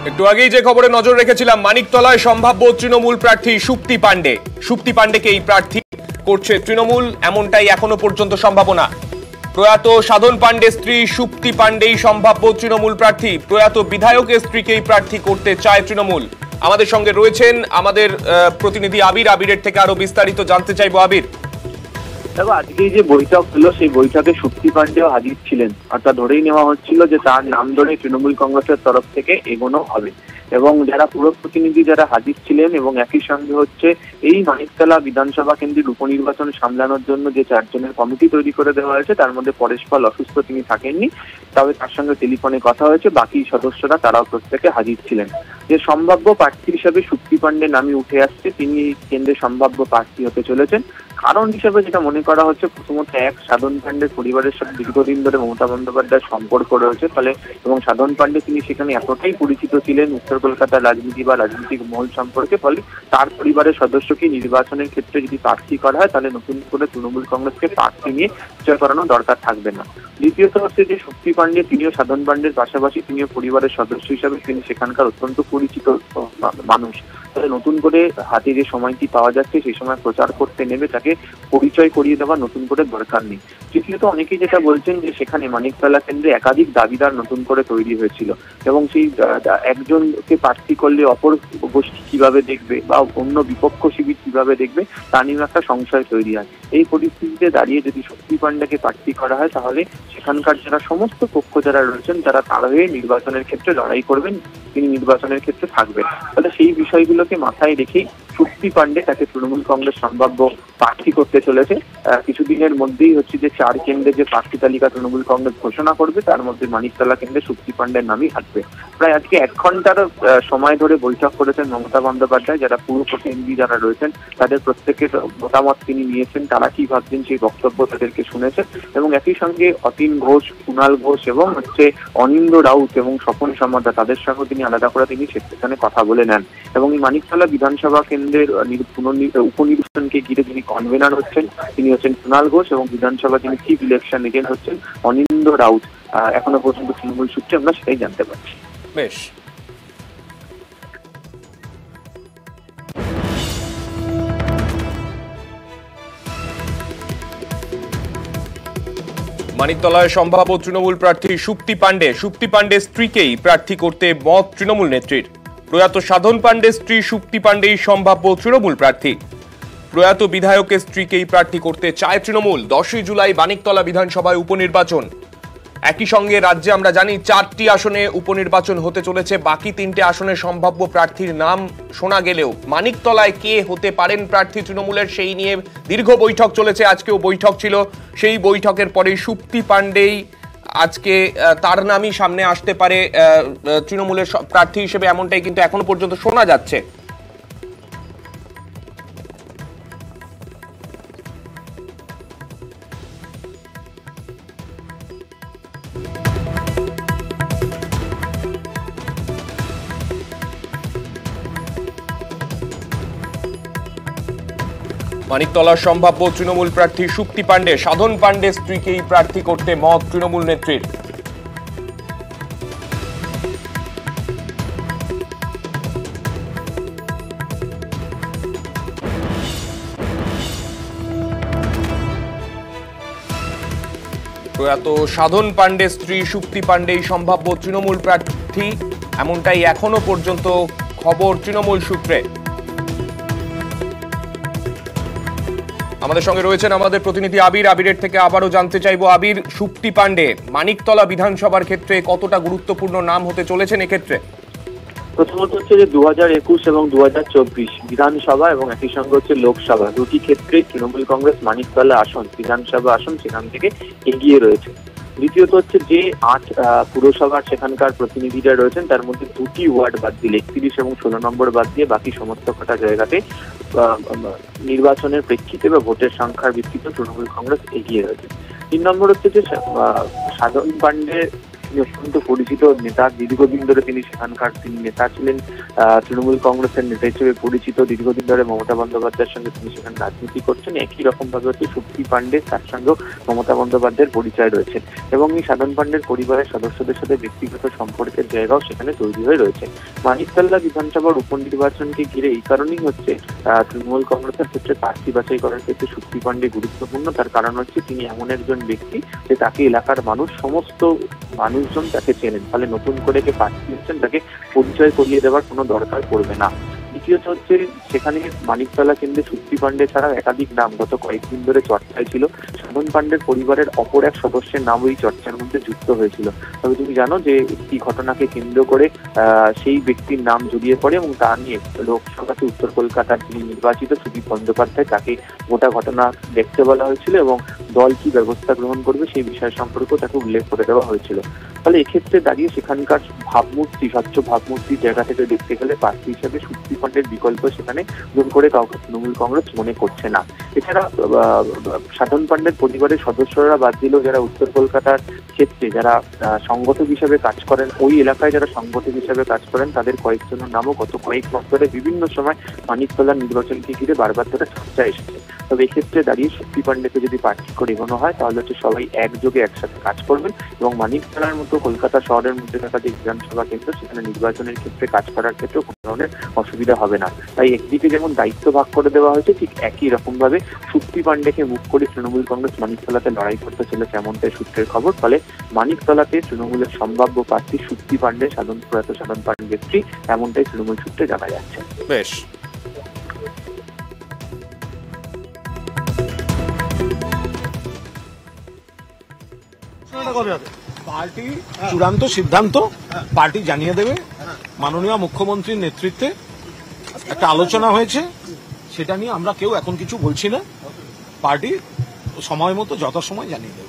একটু আগেই যে খবরে নজর রেখেছিলাম, মানিকতলায় সম্ভাব্য তৃণমূল প্রার্থী সুপ্তি পাণ্ডে। সুপ্তি পাণ্ডেকে এই প্রার্থী করছে তৃণমূল, এমনটাই এখনো পর্যন্ত সম্ভাবনা। প্রয়াত সাধন পাণ্ডের স্ত্রী সুপ্তি পাণ্ডেই সম্ভাব্য তৃণমূল প্রার্থী। প্রয়াত বিধায়কের স্ত্রীকেই প্রার্থী করতে চায় তৃণমূল। আমাদের সঙ্গে রয়েছেন আমাদের প্রতিনিধি আবির। আবিরের থেকে আরো বিস্তারিত জানতে চাইবো। আবির, দেখো, আজকে যে বৈঠক হলো সেই বৈঠকে সুপ্তি পাণ্ডেও হাজির ছিলেন। অর্থাৎ ধরেই নেওয়া হচ্ছিল যে তার নাম ধরে তৃণমূল কংগ্রেসের তরফ থেকে এগোনো হবে। এবং যারা পুর প্রতিনিধি যারা হাজির ছিলেন এবং একই সঙ্গে হচ্ছে এই মানিকতলা বিধানসভা কেন্দ্রের উপনির্বাচন সামলানোর জন্য যে 4 জনের কমিটি তৈরি করে দেওয়া হয়েছে, তার মধ্যে পরেশ পাল অসুস্থ, তিনি থাকেননি, তবে তার সঙ্গে টেলিফোনে কথা হয়েছে। বাকি সদস্যরা তারাও প্রত্যেকে হাজির ছিলেন। যে সম্ভাব্য প্রার্থী হিসেবে সুপ্তি পাণ্ডের নামই উঠে আসছে, তিনি কেন্দ্রের সম্ভাব্য প্রার্থী হতে চলেছেন। কারণ হিসেবে যেটা মনে করা হচ্ছে, প্রথমত সাধন পাণ্ডের পরিবারের সাথে দীর্ঘদিন ধরে মমতা বন্দ্যোপাধ্যায়ের সম্পর্ক রয়েছে, ফলে এবং সাধন পাণ্ডে তিনি সেখানে এতটাই পরিচিত ছিলেন উত্তর কলকাতার রাজনীতি বা রাজনৈতিক মহল সম্পর্কে, ফলে তার পরিবারের সদস্যকে নির্বাচনের ক্ষেত্রে যদি প্রার্থী করা হয়, তাহলে নতুন করে তৃণমূল কংগ্রেসকে প্রার্থী নিয়ে প্রচার করানোর দরকার থাকবে না। দ্বিতীয়ত হচ্ছে যে সুপ্তি পাণ্ডে তিনিও সাধন পাণ্ডের পাশাপাশি তিনিও পরিবারের সদস্য হিসাবে তিনি সেখানকার অত্যন্ত পরিচিত মানুষ। তাহলে নতুন করে হাতে যে সময়টি পাওয়া যাচ্ছে, সেই সময় প্রচার করতে নেবে তাকে পরিচয় করিয়ে দেওয়ার নতুন করে দরকার নেই। তৃতীয়ত অনেকেই যেটা বলছেন যে সেখানে মানিকতলা কেন্দ্রে একাধিক দাবিদার নতুন করে তৈরি হয়েছিল এবং সেই একজনকে প্রার্থী করলে অপর গোষ্ঠী কিভাবে দেখবে বা অন্য বিপক্ষ শিবির কিভাবে দেখবে, তা নিয়ে একটা সংশয় তৈরি হয়। এই পরিস্থিতিতে দাঁড়িয়ে যদি সুপ্তি পাণ্ডেকে প্রার্থী করা হয়, তাহলে সেখানকার যারা সমস্ত পক্ষ যারা রয়েছেন তারা তার হয়ে নির্বাচনের ক্ষেত্রে লড়াই করবেন, তিনি নির্বাচনের ক্ষেত্রে থাকবেন। তাহলে সেই বিষয়গুলোকে মাথায় রেখেই সুপ্তি পাণ্ডে তাকে তৃণমূল কংগ্রেস সম্ভাব্য প্রার্থী করতে চলেছে। কিছুদিনের মধ্যেই হচ্ছে যে 4 কেন্দ্রে যে প্রার্থী তালিকা তৃণমূল কংগ্রেস ঘোষণা করবে, তার মধ্যে মানিকতলা কেন্দ্রে সুপ্তি পাণ্ডের নামই থাকবে। প্রায় আজকে 1 ঘন্টার সময় ধরে বৈঠক করেছেন মমতা বন্দ্যোপাধ্যায়। যারা পুর প্রতিনিধি যারা রয়েছেন তাদের প্রত্যেকের মতামত তিনি নিয়েছেন, তারা কি ভাবছেন সেই বক্তব্য তাদেরকে শুনেছেন। এবং একই সঙ্গে অতীন ঘোষ, কুণাল ঘোষ এবং হচ্ছে অনিন্দ্য রাউত এবং স্বপন সমাদা, তাদের সঙ্গে তিনি আলাদা করে তিনি সেখানে কথা বলে নেন। এবং এই মানিকতলা বিধানসভা কেন্দ্রের উপনির্বাচনকে ঘিরে যিনি কনভেনার হচ্ছেন, তিনি হচ্ছেন কুণাল ঘোষ এবং বিধানসভা যিনি চিফ ইলেকশন এজেন্ট হচ্ছেন অনিন্দ্য রাউত। এখনো পর্যন্ত তৃণমূল সূত্রে আমরা সেটাই জানতে পারছি। বেশ, মানিকতলায় সম্ভাব্য তৃণমূল প্রার্থী সুপ্তি পাণ্ডে। সুপ্তি পাণ্ডের স্ত্রীকেই প্রার্থী করতে মত তৃণমূল নেত্রীর। প্রয়াত সাধন পাণ্ডের স্ত্রী সুপ্তি পাণ্ডেই সম্ভাব্য তৃণমূল প্রার্থী। প্রয়াত বিধায়কের স্ত্রীকেই প্রার্থী করতে চায় তৃণমূল। 10ই জুলাই মানিকতলা বিধানসভায় উপনির্বাচন। একই সঙ্গে রাজ্যে আমরা জানি 4টি আসনে উপনির্বাচন হতে চলেছে। বাকি 3টে আসনে সম্ভাব্য প্রার্থীর নাম শোনা গেলেও মানিকতলায় কে হতে পারেন প্রার্থী তৃণমূলের, সেই নিয়ে দীর্ঘ বৈঠক চলেছে। আজকেও বৈঠক ছিল। সেই বৈঠকের পরেই সুপ্তি পাণ্ডেই আজকে তার নামই সামনে আসতে পারে তৃণমূলের প্রার্থী হিসেবে, এমনটাই কিন্তু এখনো পর্যন্ত শোনা যাচ্ছে। মানিকতলার সম্ভাব্য তৃণমূল প্রার্থী সুপ্তি পাণ্ডে। সাধন পাণ্ডের স্ত্রীকেই প্রার্থী করতে মত তৃণমূল নেত্রীর। প্রয়াত সাধন পাণ্ডের স্ত্রী সুপ্তি পাণ্ডেই সম্ভাব্য তৃণমূল প্রার্থী, এমনটাই এখনো পর্যন্ত খবর তৃণমূল সূত্রে। আমাদের সঙ্গে রয়েছেন আমাদের প্রতিনিধি আবির। আবিরের থেকে আবারও জানতে চাইবো, আবির, সুপ্তি পাণ্ডে মানিকতলা বিধানসভার ক্ষেত্রে কতটা গুরুত্বপূর্ণ নাম হতে চলেছেন এক্ষেত্রে? প্রথমত হচ্ছে যে 2021 এবং 2024 বিধানসভা এবং একই সঙ্গে হচ্ছে লোকসভা, দুটি ক্ষেত্রে তৃণমূল কংগ্রেস মানিকতলা আসন, বিধানসভা আসন সেখান থেকে এগিয়ে রয়েছে। দ্বিতীয়ত হচ্ছে যে 8 পুরসভার সেখানকার প্রতিনিধিরা রয়েছেন, তার মধ্যে 2টি ওয়ার্ড বাদ দিয়ে 31 এবং 16 নম্বর বাদ দিয়ে বাকি সমস্ত কটা জায়গাতে নির্বাচনের প্রেক্ষিতে বা ভোটের সংখ্যার ভিত্তিতে তৃণমূল কংগ্রেস এগিয়ে রয়েছে। 3 নম্বর হচ্ছে যে সাধন পাণ্ডে তিনি অত্যন্ত পরিচিত নেতা, দীর্ঘদিন ধরে তিনি সেখানকার নেতা ছিলেন, তৃণমূল কংগ্রেসের নেতা হিসেবে পরিচিত। দীর্ঘদিন ধরে মমতা বন্দ্যোপাধ্যায়ের সঙ্গে তিনি সেখানে রাজনীতি করছেন। একই রকম ভাবে হচ্ছে শক্তি পাণ্ডে, তার সঙ্গেও মমতা বন্দ্যোপাধ্যায়ের পরিচয় রয়েছে এবং এই সাধন পাণ্ডের পরিবারের সদস্যদের সাথে ব্যক্তিগত সম্পর্কের জায়গাও সেখানে তৈরি হয়ে রয়েছে। মানিকতলা বিধানসভার উপনির্বাচনকে ঘিরে এই কারণেই হচ্ছে তৃণমূল কংগ্রেসের ক্ষেত্রে প্রার্থী বাছাই করার ক্ষেত্রে শক্তি পাণ্ডে গুরুত্বপূর্ণ। তার কারণ হচ্ছে তিনি এমন একজন ব্যক্তি যে তাকে এলাকার মানুষ, সমস্ত মানুষজন তাকে চেনেন, ফলে নতুন করে কে প্রার্থী হচ্ছেন তাকে পরিচয় করিয়ে দেওয়ার কোনো দরকার পড়বে না। দ্বিতীয়ত হচ্ছে সেখানে মানিকতলা কেন্দ্রে শক্তি পাণ্ডে ছাড়াও একাধিক নাম গত কয়েকদিন ধরে চর্চায় ছিল। সাধন পাণ্ডের পরিবারের অপর এক সদস্যের নাম ওই চর্চার মধ্যে যুক্ত হয়েছিল। তবে তুমি জানো যে একটি ঘটনাকে কেন্দ্র করে সেই ব্যক্তির নাম জড়িয়ে পড়ে এবং তা নিয়ে লোকসভাতে উত্তর কলকাতার যিনি নির্বাচিত সুদীপ বন্দ্যোপাধ্যায়, তাকে গোটা ঘটনা দেখতে বলা হয়েছিল এবং দল কি ব্যবস্থা গ্রহণ করবে সেই বিষয় সম্পর্কেও তাকে উল্লেখ করে দেওয়া হয়েছিল। ফলে এক্ষেত্রে দাঁড়িয়ে সেখানকার ভাবমূর্তি, স্বচ্ছ ভাবমূর্তির জায়গা থেকে দেখতে গেলে প্রার্থী হিসেবে শক্তি পাণ্ডের বিকল্প সেখানে নতুন করে কাউকে তৃণমূল কংগ্রেস মনে করছে না। এছাড়া সাধন পাণ্ডের পরিবারের সদস্যরা বাদ দিলেও যারা উত্তর কলকাতার ক্ষেত্রে যারা সংগঠক হিসেবে কাজ করেন, ওই এলাকায় যারা সংগঠক হিসেবে কাজ করেন, তাদের কয়েকজনের নামও গত কয়েক বছরে বিভিন্ন সময় মানিকতলার নির্বাচনকে ঘিরে বারবার তারা চর্চা এসেছে। তবে এক্ষেত্রে দাঁড়িয়ে শক্তি পাণ্ডেকে যদি প্রার্থী করে এগোনো হয় তাহলে হচ্ছে সবাই একযোগে একসাথে কাজ করবেন এবং মানিকতলার মতো কলকাতা শহরের মধ্যে থাকা যে বিধানসভা কেন্দ্র, সেখানে নির্বাচনের ক্ষেত্রে কাজ করার ক্ষেত্রে কোনো ধরনের অসুবিধা হবে না। তাই একদিকে যেমন দায়িত্ব ভাগ করে দেওয়া হয়েছে, ঠিক একই রকম ভাবে শক্তি পাণ্ডেকে মুখ করে তৃণমূল কংগ্রেস মানিকতলাতে লড়াই করতে চলেছে এমনটাই সূত্রের খবর। ফলে মানিকতলাতে তৃণমূলের সম্ভাব্য প্রার্থী শক্তি পাণ্ডে, প্রয়াত সাধন পাণ্ডের স্ত্রী, এমনটাই তৃণমূল সূত্রে জানা যাচ্ছে। বেশ, পার্টি চূড়ান্ত সিদ্ধান্ত পার্টি জানিয়ে দেবে। মাননীয় মুখ্যমন্ত্রীর নেতৃত্বে একটা আলোচনা হয়েছে, সেটা নিয়ে আমরা কেউ এখন কিছু বলছি না। পার্টি সময় মতো যথাসময় জানিয়ে দেবে।